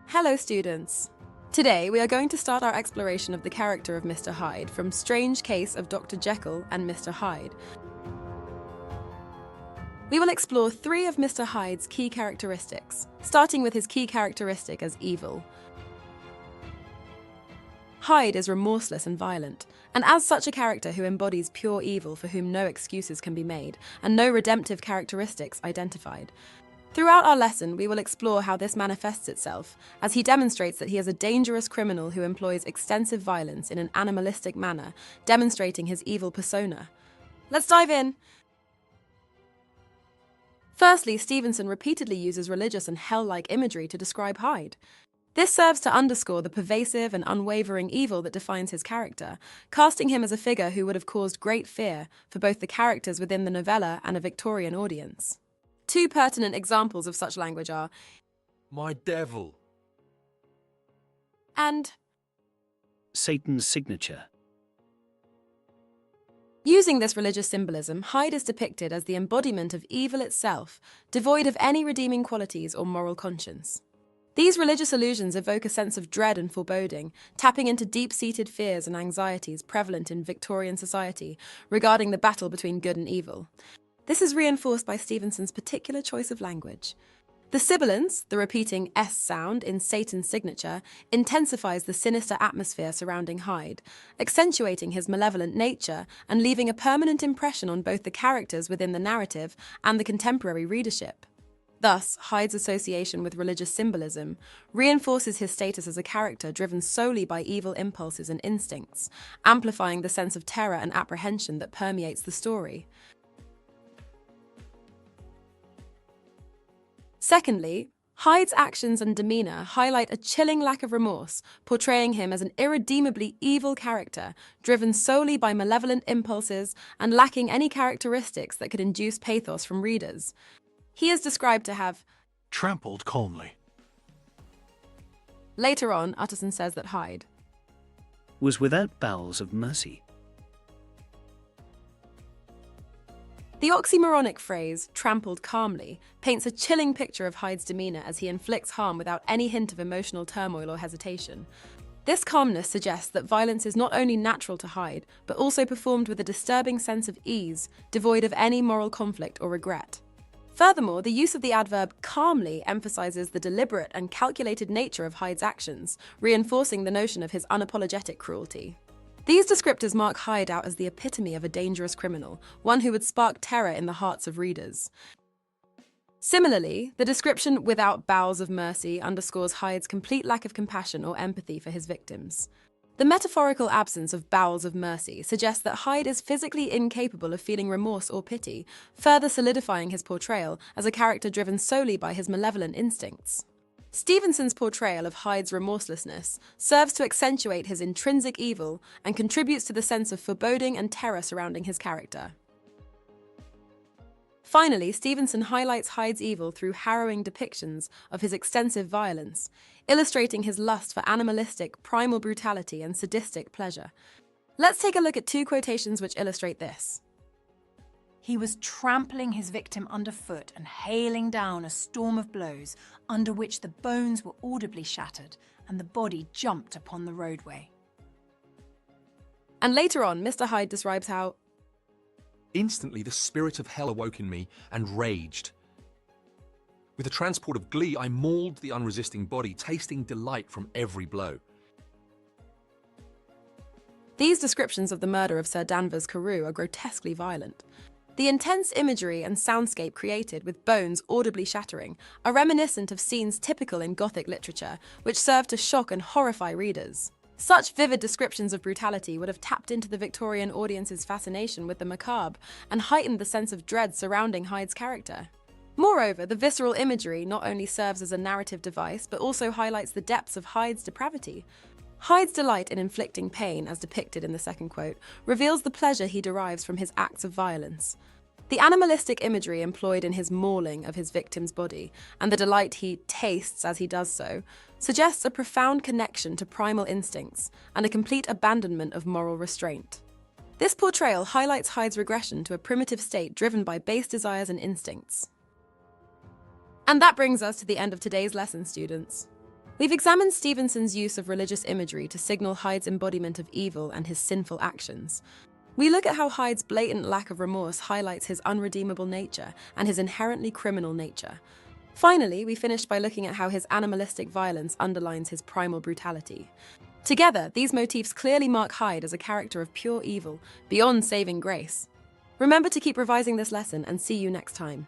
Hello students! Today we are going to start our exploration of the character of Mr. Hyde from Strange Case of Dr. Jekyll and Mr. Hyde. We will explore 3 of Mr. Hyde's key characteristics, starting with his key characteristic as evil. Hyde is remorseless and violent, and as such a character who embodies pure evil for whom no excuses can be made and no redemptive characteristics identified. Throughout our lesson, we will explore how this manifests itself, as he demonstrates that he is a dangerous criminal who employs extensive violence in an animalistic manner, demonstrating his evil persona. Let's dive in! Firstly, Stevenson repeatedly uses religious and hell-like imagery to describe Hyde. This serves to underscore the pervasive and unwavering evil that defines his character, casting him as a figure who would have caused great fear for both the characters within the novella and a Victorian audience. 2 pertinent examples of such language are "My devil" and Satan's signature. using this religious symbolism, Hyde is depicted as the embodiment of evil itself, devoid of any redeeming qualities or moral conscience. These religious allusions evoke a sense of dread and foreboding, tapping into deep-seated fears and anxieties prevalent in Victorian society regarding the battle between good and evil. This is reinforced by Stevenson's particular choice of language. The sibilance, the repeating S sound in Satan's signature, intensifies the sinister atmosphere surrounding Hyde, accentuating his malevolent nature and leaving a permanent impression on both the characters within the narrative and the contemporary readership. Thus, Hyde's association with religious symbolism reinforces his status as a character driven solely by evil impulses and instincts, amplifying the sense of terror and apprehension that permeates the story. Secondly, Hyde's actions and demeanour highlight a chilling lack of remorse, portraying him as an irredeemably evil character, driven solely by malevolent impulses and lacking any characteristics that could induce pathos from readers. He is described to have trampled calmly. Later on, Utterson says that Hyde Was without bowels of mercy. The oxymoronic phrase, trampled calmly, paints a chilling picture of Hyde's demeanour as he inflicts harm without any hint of emotional turmoil or hesitation. This calmness suggests that violence is not only natural to Hyde, but also performed with a disturbing sense of ease, devoid of any moral conflict or regret. Furthermore, the use of the adverb calmly emphasises the deliberate and calculated nature of Hyde's actions, reinforcing the notion of his unapologetic cruelty. These descriptors mark Hyde out as the epitome of a dangerous criminal, one who would spark terror in the hearts of readers. Similarly, the description "without bowels of mercy" underscores Hyde's complete lack of compassion or empathy for his victims. The metaphorical absence of bowels of mercy suggests that Hyde is physically incapable of feeling remorse or pity, further solidifying his portrayal as a character driven solely by his malevolent instincts. Stevenson's portrayal of Hyde's remorselessness serves to accentuate his intrinsic evil and contributes to the sense of foreboding and terror surrounding his character. Finally, Stevenson highlights Hyde's evil through harrowing depictions of his extensive violence, illustrating his lust for animalistic, primal brutality and sadistic pleasure. Let's take a look at 2 quotations which illustrate this. He was trampling his victim underfoot and hailing down a storm of blows, under which the bones were audibly shattered and the body jumped upon the roadway. And later on, Mr. Hyde describes how Instantly the spirit of hell awoke in me and raged. With a transport of glee, I mauled the unresisting body, tasting delight from every blow. these descriptions of the murder of Sir Danvers Carew are grotesquely violent. The intense imagery and soundscape created with bones audibly shattering are reminiscent of scenes typical in Gothic literature, which serve to shock and horrify readers. Such vivid descriptions of brutality would have tapped into the Victorian audience's fascination with the macabre and heightened the sense of dread surrounding Hyde's character. Moreover, the visceral imagery not only serves as a narrative device, but also highlights the depths of Hyde's depravity. Hyde's delight in inflicting pain, as depicted in the second quote, reveals the pleasure he derives from his acts of violence. The animalistic imagery employed in his mauling of his victim's body, and the delight he tastes as he does so, suggests a profound connection to primal instincts and a complete abandonment of moral restraint. This portrayal highlights Hyde's regression to a primitive state driven by base desires and instincts. And that brings us to the end of today's lesson, students. We've examined Stevenson's use of religious imagery to signal Hyde's embodiment of evil and his sinful actions. We look at how Hyde's blatant lack of remorse highlights his unredeemable nature and his inherently criminal nature. Finally, we finished by looking at how his animalistic violence underlines his primal brutality. Together, these motifs clearly mark Hyde as a character of pure evil, beyond saving grace. Remember to keep revising this lesson and see you next time.